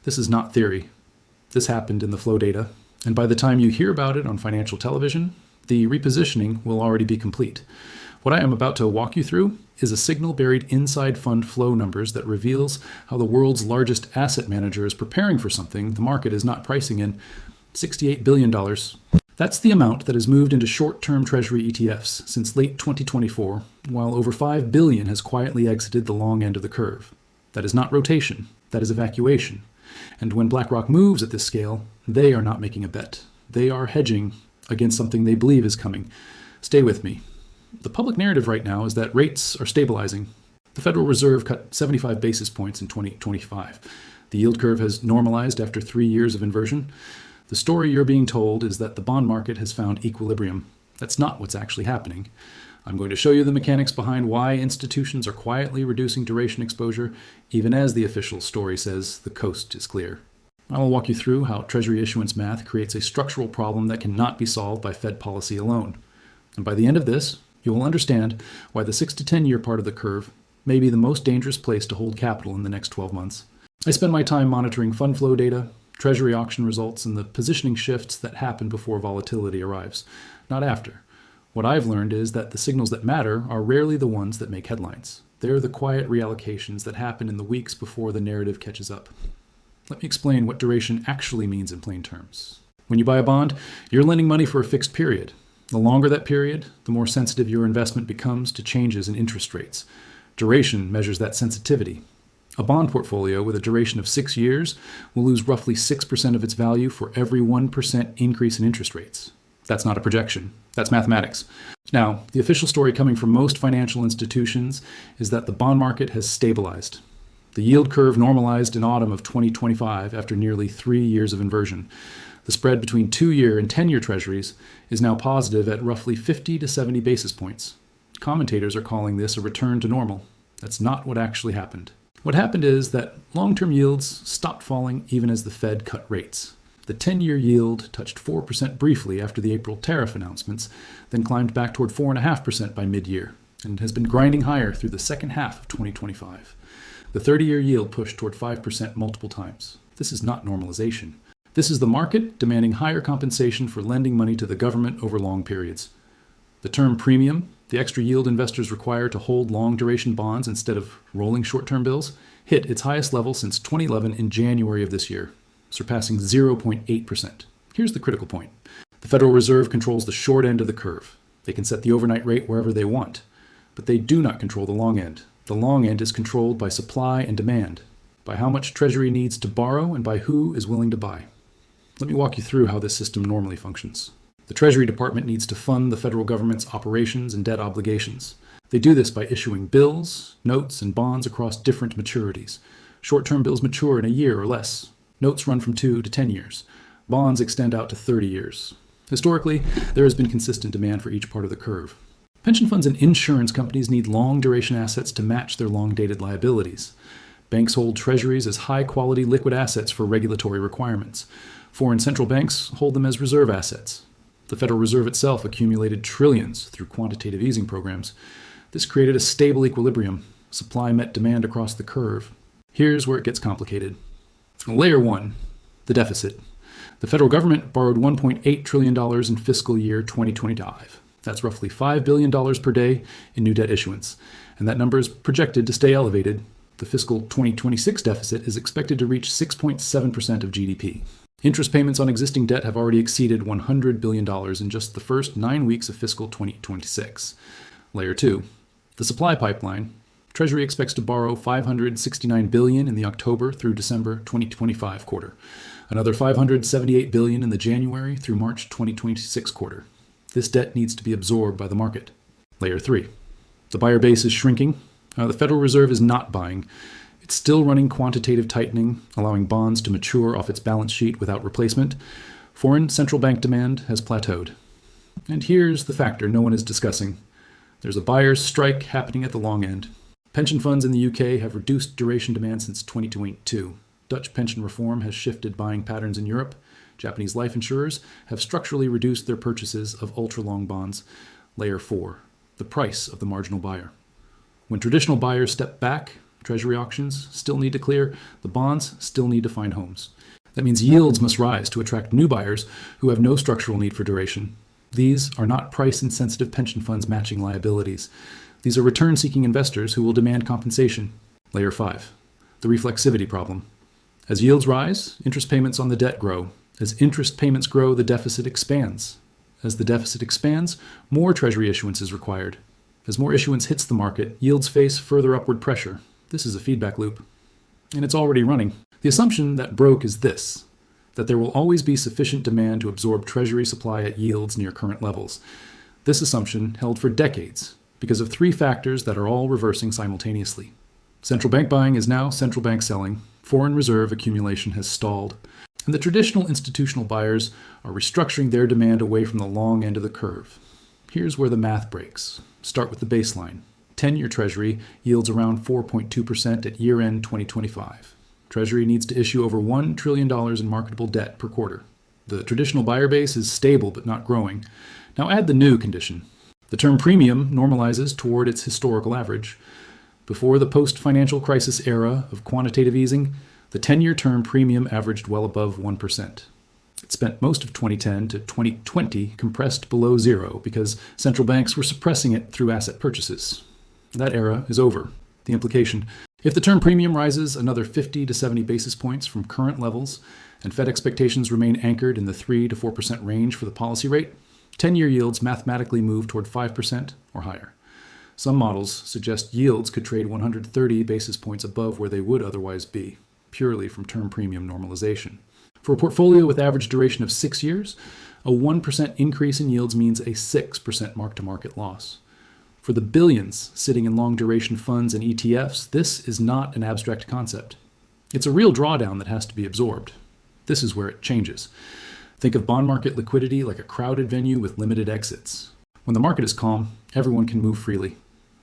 This is not theory. This happened in the flow data, and by the time you hear about it on financial television, the repositioning will already be complete. What I am about to walk you through is a signal buried inside fund flow numbers that reveals how the world's largest asset manager is preparing for something the market is not pricing in: $68 billion. That's the amount that has moved into short-term Treasury ETFs since late 2024, while over $5 billion has quietly exited the long end of the curve. That is not rotation, that is evacuation. And when BlackRock moves at this scale, they are not making a bet. They are hedging against something they believe is coming. Stay with me. The public narrative right now is that rates are stabilizing. The Federal Reserve cut 75 basis points in 2025. The yield curve has normalized after 3 years of inversion. The story you're being told is that the bond market has found equilibrium. That's not what's actually happening. I'm going to show you the mechanics behind why institutions are quietly reducing duration exposure, even as the official story says the coast is clear. I will walk you through how Treasury issuance math creates a structural problem that cannot be solved by Fed policy alone. And by the end of this, you will understand why the 6 to 10 year part of the curve may be the most dangerous place to hold capital in the next 12 months. I spend my time monitoring fund flow data, Treasury auction results, and the positioning shifts that happen before volatility arrives, not after. What I've learned is that the signals that matter are rarely the ones that make headlines. They're the quiet reallocations that happen in the weeks before the narrative catches up. Let me explain what duration actually means in plain terms. When you buy a bond, you're lending money for a fixed period. The longer that period, the more sensitive your investment becomes to changes in interest rates. Duration measures that sensitivity. A bond portfolio with a duration of 6 years will lose roughly 6% of its value for every 1% increase in interest rates. That's not a projection. That's mathematics. Now, the official story coming from most financial institutions is that the bond market has stabilized. The yield curve normalized in autumn of 2025 after nearly 3 years of inversion. The spread between 2-year and 10-year treasuries is now positive at roughly 50 to 70 basis points. Commentators are calling this a return to normal. That's not what actually happened. What happened is that long-term yields stopped falling even as the Fed cut rates. The 10-year yield touched 4% briefly after the April tariff announcements, then climbed back toward 4.5% by mid-year, and has been grinding higher through the second half of 2025. The 30-year yield pushed toward 5% multiple times. This is not normalization. This is the market demanding higher compensation for lending money to the government over long periods. The term premium, the extra yield investors require to hold long-duration bonds instead of rolling short-term bills, hit its highest level since 2011 in January of this year, surpassing 0.8%. Here's the critical point. The Federal Reserve controls the short end of the curve. They can set the overnight rate wherever they want, but they do not control the long end. The long end is controlled by supply and demand, by how much Treasury needs to borrow and by who is willing to buy. Let me walk you through how this system normally functions. The Treasury Department needs to fund the federal government's operations and debt obligations. They do this by issuing bills, notes, and bonds across different maturities. Short-term bills mature in a year or less. Notes run from 2 to 10 years. Bonds extend out to 30 years. Historically, there has been consistent demand for each part of the curve. Pension funds and insurance companies need long-duration assets to match their long-dated liabilities. Banks hold treasuries as high-quality liquid assets for regulatory requirements. Foreign central banks hold them as reserve assets. The Federal Reserve itself accumulated trillions through quantitative easing programs. This created a stable equilibrium. Supply met demand across the curve. Here's where it gets complicated. Layer 1, the deficit. The federal government borrowed $1.8 trillion in fiscal year 2025. That's roughly $5 billion per day in new debt issuance, and that number is projected to stay elevated. The fiscal 2026 deficit is expected to reach 6.7% of GDP. Interest payments on existing debt have already exceeded $100 billion in just the first 9 weeks of fiscal 2026. Layer 2, the supply pipeline. Treasury expects to borrow $569 billion in the October through December 2025 quarter, another $578 billion in the January through March 2026 quarter. This debt needs to be absorbed by the market. Layer 3, the buyer base is shrinking. The Federal Reserve is not buying. It's still running quantitative tightening, allowing bonds to mature off its balance sheet without replacement. Foreign central bank demand has plateaued. And here's the factor no one is discussing. There's a buyer's strike happening at the long end. Pension funds in the UK have reduced duration demand since 2022. Dutch pension reform has shifted buying patterns in Europe. Japanese life insurers have structurally reduced their purchases of ultra-long bonds. Layer 4, the price of the marginal buyer. When traditional buyers step back, Treasury auctions still need to clear. The bonds still need to find homes. That means yields must rise to attract new buyers who have no structural need for duration. These are not price-insensitive pension funds matching liabilities. These are return-seeking investors who will demand compensation. Layer 5. The reflexivity problem. As yields rise, interest payments on the debt grow. As interest payments grow, the deficit expands. As the deficit expands, more Treasury issuance is required. As more issuance hits the market, yields face further upward pressure. This is a feedback loop. And it's already running. The assumption that broke is this: that there will always be sufficient demand to absorb Treasury supply at yields near current levels. This assumption held for decades because of three factors that are all reversing simultaneously. Central bank buying is now central bank selling. Foreign reserve accumulation has stalled. And the traditional institutional buyers are restructuring their demand away from the long end of the curve. Here's where the math breaks. Start with the baseline. 10-year Treasury yields around 4.2% at year-end 2025. Treasury needs to issue over $1 trillion in marketable debt per quarter. The traditional buyer base is stable but not growing. Now add the new condition. The term premium normalizes toward its historical average. Before the post-financial crisis era of quantitative easing, the 10-year term premium averaged well above 1%. It spent most of 2010 to 2020 compressed below zero because central banks were suppressing it through asset purchases. That era is over. The implication: if the term premium rises another 50 to 70 basis points from current levels and Fed expectations remain anchored in the 3 to 4% range for the policy rate, 10-year yields mathematically move toward 5% or higher. Some models suggest yields could trade 130 basis points above where they would otherwise be, purely from term premium normalization. For a portfolio with average duration of 6 years, a 1% increase in yields means a 6% mark-to-market loss. For the billions sitting in long-duration funds and ETFs, this is not an abstract concept. It's a real drawdown that has to be absorbed. This is where it changes. Think of bond market liquidity like a crowded venue with limited exits. When the market is calm, everyone can move freely.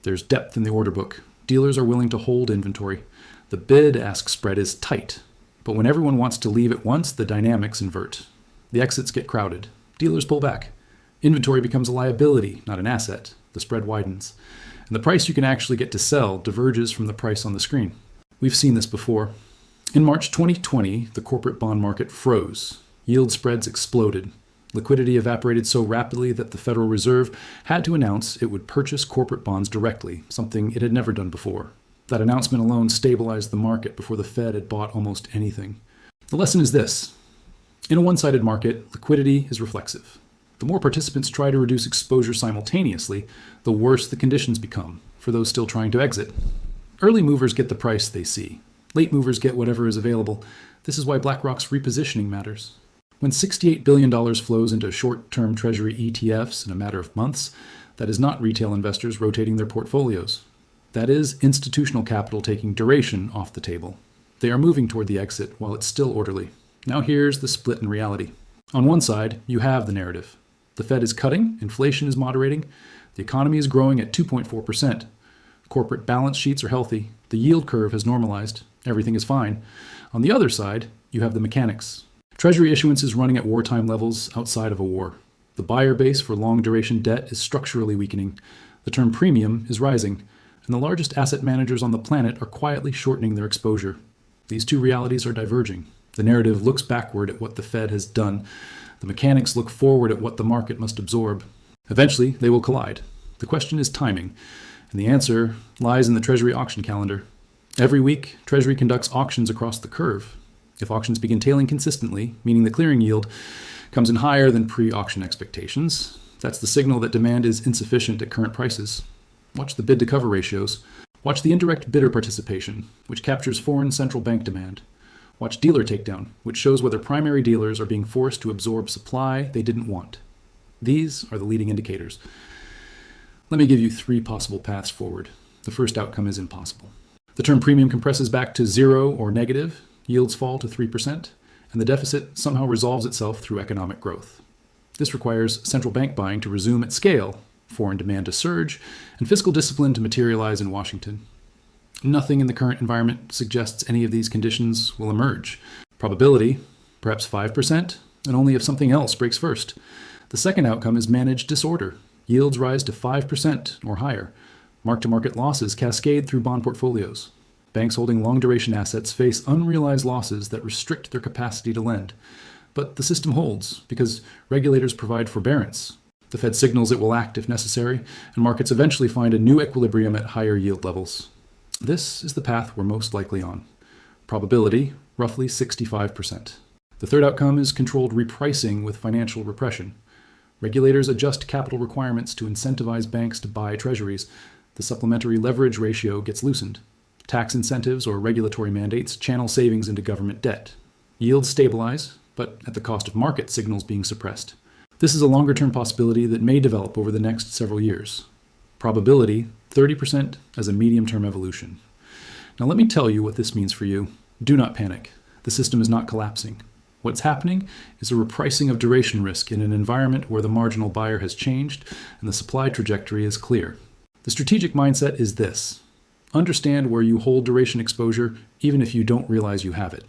There's depth in the order book. Dealers are willing to hold inventory. The bid-ask spread is tight. But when everyone wants to leave at once, the dynamics invert. The exits get crowded. Dealers pull back. Inventory becomes a liability, not an asset. The spread widens. And the price you can actually get to sell diverges from the price on the screen. We've seen this before. In March 2020, the corporate bond market froze. Yield spreads exploded. Liquidity evaporated so rapidly that the Federal Reserve had to announce it would purchase corporate bonds directly, something it had never done before. That announcement alone stabilized the market before the Fed had bought almost anything. The lesson is this: in a one-sided market, liquidity is reflexive. The more participants try to reduce exposure simultaneously, the worse the conditions become for those still trying to exit. Early movers get the price they see. Late movers get whatever is available. This is why BlackRock's repositioning matters. When $68 billion flows into short-term Treasury ETFs in a matter of months, that is not retail investors rotating their portfolios. That is institutional capital taking duration off the table. They are moving toward the exit while it's still orderly. Now here's the split in reality. On one side, you have the narrative. The Fed is cutting, inflation is moderating, the economy is growing at 2.4%. Corporate balance sheets are healthy, the yield curve has normalized, everything is fine. On the other side, you have the mechanics. Treasury issuance is running at wartime levels outside of a war. The buyer base for long-duration debt is structurally weakening. The term premium is rising, and the largest asset managers on the planet are quietly shortening their exposure. These two realities are diverging. The narrative looks backward at what the Fed has done. The mechanics look forward at what the market must absorb. Eventually, they will collide. The question is timing, and the answer lies in the Treasury auction calendar. Every week, Treasury conducts auctions across the curve. If auctions begin tailing consistently, meaning the clearing yield comes in higher than pre-auction expectations, that's the signal that demand is insufficient at current prices. Watch the bid-to-cover ratios. Watch the indirect bidder participation, which captures foreign central bank demand. Watch dealer takedown, which shows whether primary dealers are being forced to absorb supply they didn't want. These are the leading indicators. Let me give you 3 possible paths forward. The first outcome is impossible. The term premium compresses back to 0 or negative, yields fall to 3%, and the deficit somehow resolves itself through economic growth. This requires central bank buying to resume at scale, foreign demand to surge, and fiscal discipline to materialize in Washington. Nothing in the current environment suggests any of these conditions will emerge. Probability, perhaps 5%, and only if something else breaks first. The second outcome is managed disorder. Yields rise to 5% or higher. Mark-to-market losses cascade through bond portfolios. Banks holding long-duration assets face unrealized losses that restrict their capacity to lend. But the system holds because regulators provide forbearance. The Fed signals it will act if necessary, and markets eventually find a new equilibrium at higher yield levels. This is the path we're most likely on. Probability, roughly 65%. The third outcome is controlled repricing with financial repression. Regulators adjust capital requirements to incentivize banks to buy treasuries. The supplementary leverage ratio gets loosened. Tax incentives or regulatory mandates channel savings into government debt. Yields stabilize, but at the cost of market signals being suppressed. This is a longer-term possibility that may develop over the next several years. Probability, 30% as a medium-term evolution. Now let me tell you what this means for you. Do not panic. The system is not collapsing. What's happening is a repricing of duration risk in an environment where the marginal buyer has changed and the supply trajectory is clear. The strategic mindset is this: understand where you hold duration exposure even if you don't realize you have it.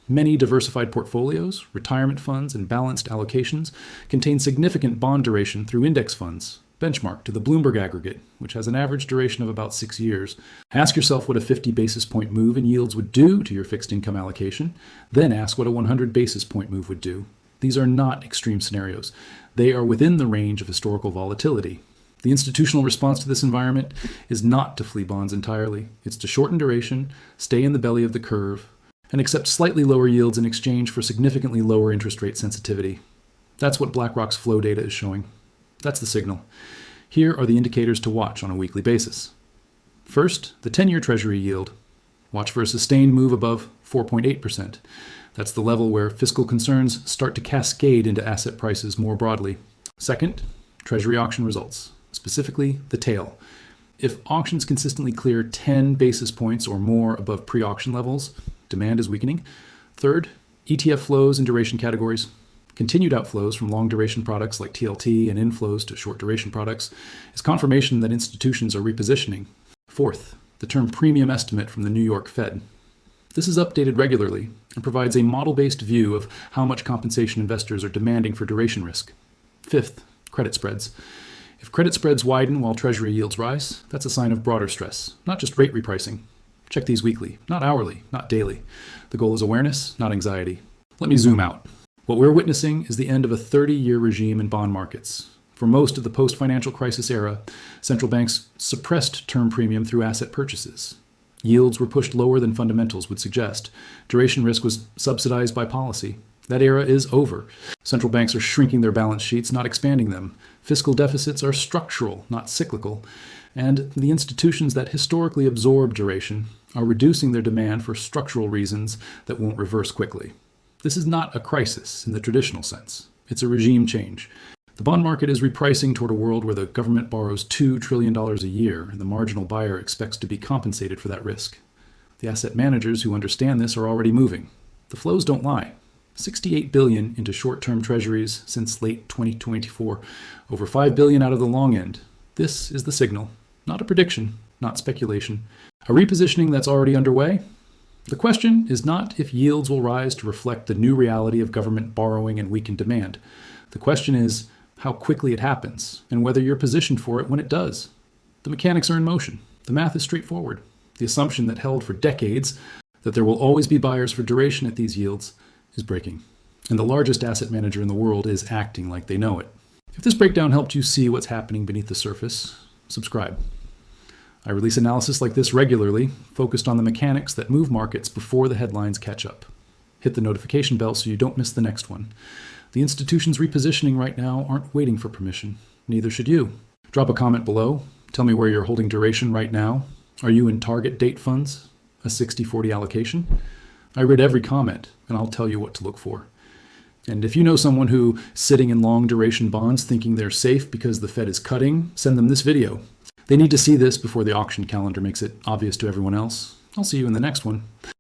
Many diversified portfolios, retirement funds, and balanced allocations contain significant bond duration through index funds, benchmarked to the Bloomberg aggregate, which has an average duration of about 6 years. Ask yourself what a 50 basis point move in yields would do to your fixed income allocation, then ask what a 100 basis point move would do. These are not extreme scenarios. They are within the range of historical volatility. The institutional response to this environment is not to flee bonds entirely. It's to shorten duration, stay in the belly of the curve, and accept slightly lower yields in exchange for significantly lower interest rate sensitivity. That's what BlackRock's flow data is showing. That's the signal. Here are the indicators to watch on a weekly basis. First, the 10-year Treasury yield. Watch for a sustained move above 4.8%. That's the level where fiscal concerns start to cascade into asset prices more broadly. Second, Treasury auction results, specifically the tail. If auctions consistently clear 10 basis points or more above pre-auction levels, demand is weakening. Third, ETF flows in duration categories. Continued outflows from long-duration products like TLT and inflows to short-duration products is confirmation that institutions are repositioning. Fourth, the term premium estimate from the New York Fed. This is updated regularly and provides a model-based view of how much compensation investors are demanding for duration risk. Fifth, credit spreads. If credit spreads widen while Treasury yields rise, that's a sign of broader stress, not just rate repricing. Check these weekly, not hourly, not daily. The goal is awareness, not anxiety. Let me zoom out. What we're witnessing is the end of a 30-year regime in bond markets. For most of the post-financial crisis era, central banks suppressed term premium through asset purchases. Yields were pushed lower than fundamentals would suggest. Duration risk was subsidized by policy. That era is over. Central banks are shrinking their balance sheets, not expanding them. Fiscal deficits are structural, not cyclical. And the institutions that historically absorb duration are reducing their demand for structural reasons that won't reverse quickly. This is not a crisis in the traditional sense. It's a regime change. The bond market is repricing toward a world where the government borrows $2 trillion a year, and the marginal buyer expects to be compensated for that risk. The asset managers who understand this are already moving. The flows don't lie. $68 billion into short-term treasuries since late 2024, over $5 billion out of the long end. This is the signal, not a prediction, not speculation. A repositioning that's already underway? The question is not if yields will rise to reflect the new reality of government borrowing and weakened demand. The question is how quickly it happens and whether you're positioned for it when it does. The mechanics are in motion. The math is straightforward. The assumption that held for decades that there will always be buyers for duration at these yields is breaking. And the largest asset manager in the world is acting like they know it. If this breakdown helped you see what's happening beneath the surface, subscribe. I release analysis like this regularly, focused on the mechanics that move markets before the headlines catch up. Hit the notification bell so you don't miss the next one. The institutions repositioning right now aren't waiting for permission. Neither should you. Drop a comment below. Tell me where you're holding duration right now. Are you in target date funds? A 60-40 allocation? I read every comment, and I'll tell you what to look for. And if you know someone who's sitting in long duration bonds thinking they're safe because the Fed is cutting, send them this video. They need to see this before the auction calendar makes it obvious to everyone else. I'll see you in the next one.